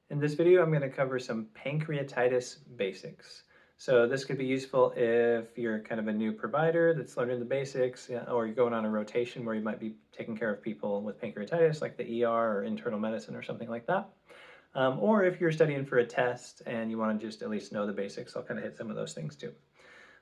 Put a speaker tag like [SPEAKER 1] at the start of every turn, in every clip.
[SPEAKER 1] In this video, I'm going to cover some pancreatitis basics. So this could be useful if you're kind of a new provider that's learning the basics, or you're going on a rotation where you might be taking care of people with pancreatitis, like the ER or internal medicine or something like that. Or if you're studying for a test and you want to just at least know the basics, I'll kind of hit some of those things too.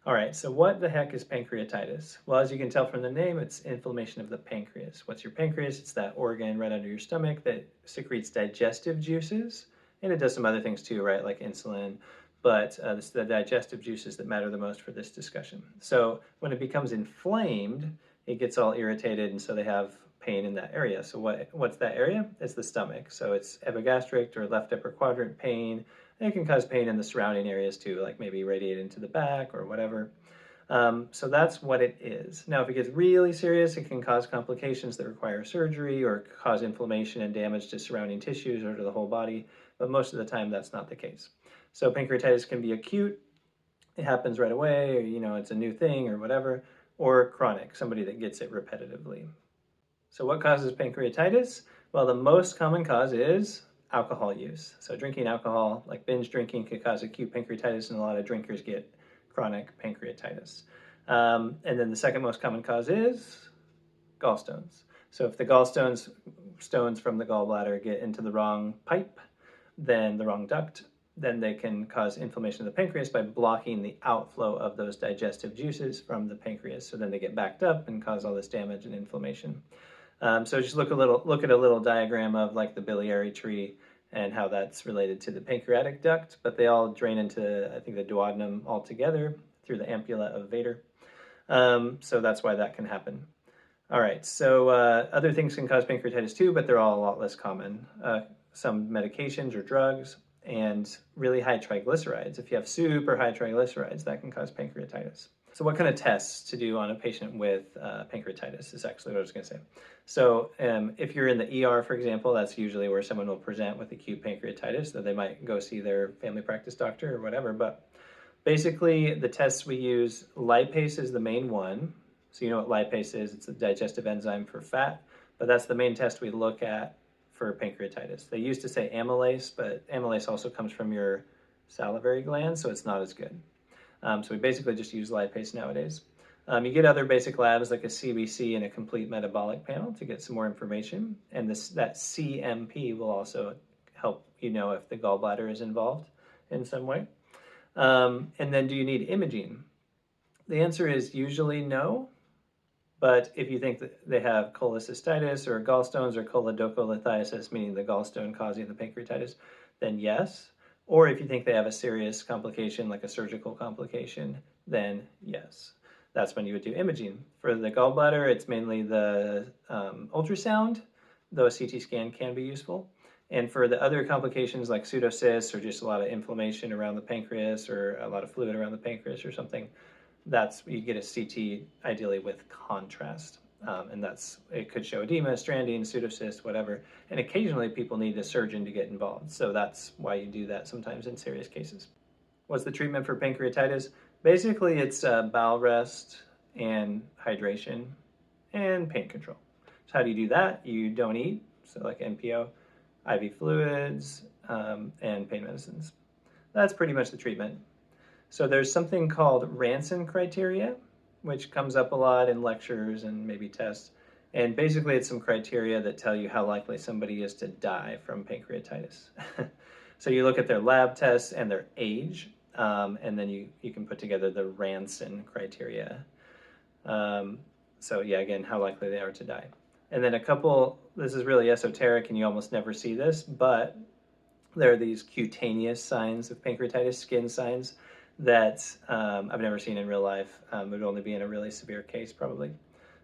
[SPEAKER 1] All right, so what the heck is pancreatitis? Well, as you can tell from the name, it's inflammation of the pancreas. What's your pancreas? It's that organ right under your stomach that secretes digestive juices, and it does some other things too, right, like insulin, but it's the digestive juices that matter the most for this discussion. So when it becomes inflamed, it gets all irritated, and so they have pain in that area. So what's that area? It's the stomach. So it's epigastric or left upper quadrant pain. It can cause pain in the surrounding areas too, like maybe radiate into the back or whatever. So that's what it is. Now, if it gets really serious, it can cause complications that require surgery or cause inflammation and damage to surrounding tissues or to the whole body, but most of the time that's not the case. So pancreatitis can be acute, it happens right away, or it's a new thing or whatever, or chronic, somebody that gets it repetitively. So what causes pancreatitis? Well, the most common cause is alcohol use. So drinking alcohol, like binge drinking, could cause acute pancreatitis, and a lot of drinkers get chronic pancreatitis. And then the second most common cause is gallstones. So if the stones from the gallbladder get into the wrong pipe, then the wrong duct, then they can cause inflammation of the pancreas by blocking the outflow of those digestive juices from the pancreas. So then they get backed up and cause all this damage and inflammation. So just look at a little diagram of like the biliary tree and how that's related to the pancreatic duct, but they all drain into, I think, the duodenum altogether through the ampulla of Vater. So that's why that can happen. All right, so other things can cause pancreatitis too, but they're all a lot less common. Some medications or drugs, and really high triglycerides. If you have super high triglycerides, that can cause pancreatitis. So what kind of tests to do on a patient with pancreatitis is actually what I was going to say. So if you're in the ER, for example, that's usually where someone will present with acute pancreatitis, so they might go see their family practice doctor or whatever. But basically, the tests we use, lipase is the main one. So you know what lipase is, it's a digestive enzyme for fat, but that's the main test we look at for pancreatitis. They used to say amylase, but amylase also comes from your salivary glands, so it's not as good. So we basically just use lipase nowadays. You get other basic labs like a CBC and a complete metabolic panel to get some more information. And that CMP will also help you know if the gallbladder is involved in some way. And then do you need imaging? The answer is usually no. But if you think that they have cholecystitis or gallstones or choledocholithiasis, meaning the gallstone causing the pancreatitis, then yes. Or if you think they have a serious complication, like a surgical complication, then yes. That's when you would do imaging. For the gallbladder, it's mainly the ultrasound, though a CT scan can be useful. And for the other complications like pseudocysts or just a lot of inflammation around the pancreas or a lot of fluid around the pancreas or something, you get a CT ideally with contrast. And it could show edema, stranding, pseudocyst, whatever. And occasionally people need a surgeon to get involved. So that's why you do that sometimes in serious cases. What's the treatment for pancreatitis? Basically, it's bowel rest and hydration and pain control. So how do you do that? You don't eat, so like NPO, IV fluids, and pain medicines. That's pretty much the treatment. So there's something called Ranson criteria, which comes up a lot in lectures and maybe tests. And basically it's some criteria that tell you how likely somebody is to die from pancreatitis. So you look at their lab tests and their age, and then you can put together the Ranson criteria. So yeah, again, how likely they are to die. And then this is really esoteric and you almost never see this, but there are these cutaneous signs of pancreatitis, skin signs, that I've never seen in real life. It would only be in a really severe case probably.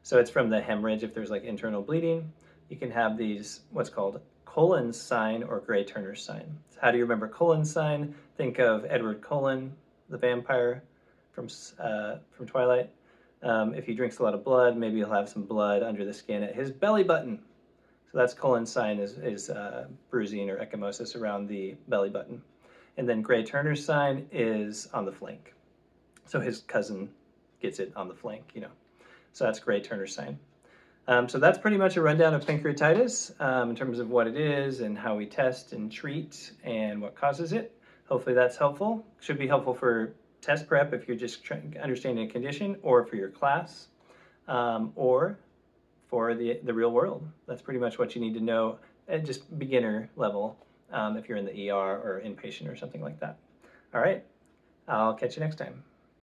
[SPEAKER 1] So it's from the hemorrhage. If there's like internal bleeding, you can have these, what's called Cullen's sign or Gray-Turner's sign. So how do you remember Cullen's sign? Think of Edward Cullen, the vampire from Twilight. If he drinks a lot of blood, maybe he'll have some blood under the skin at his belly button. So that's Cullen's sign is bruising or ecchymosis around the belly button. And then Gray-Turner's sign is on the flank. So his cousin gets it on the flank, So that's Gray-Turner's sign. So that's pretty much a rundown of pancreatitis in terms of what it is and how we test and treat and what causes it. Hopefully that's helpful. Should be helpful for test prep if you're just understanding a condition, or for your class, or for the real world. That's pretty much what you need to know at just beginner level if you're in the ER or inpatient or something like that. All right, I'll catch you next time.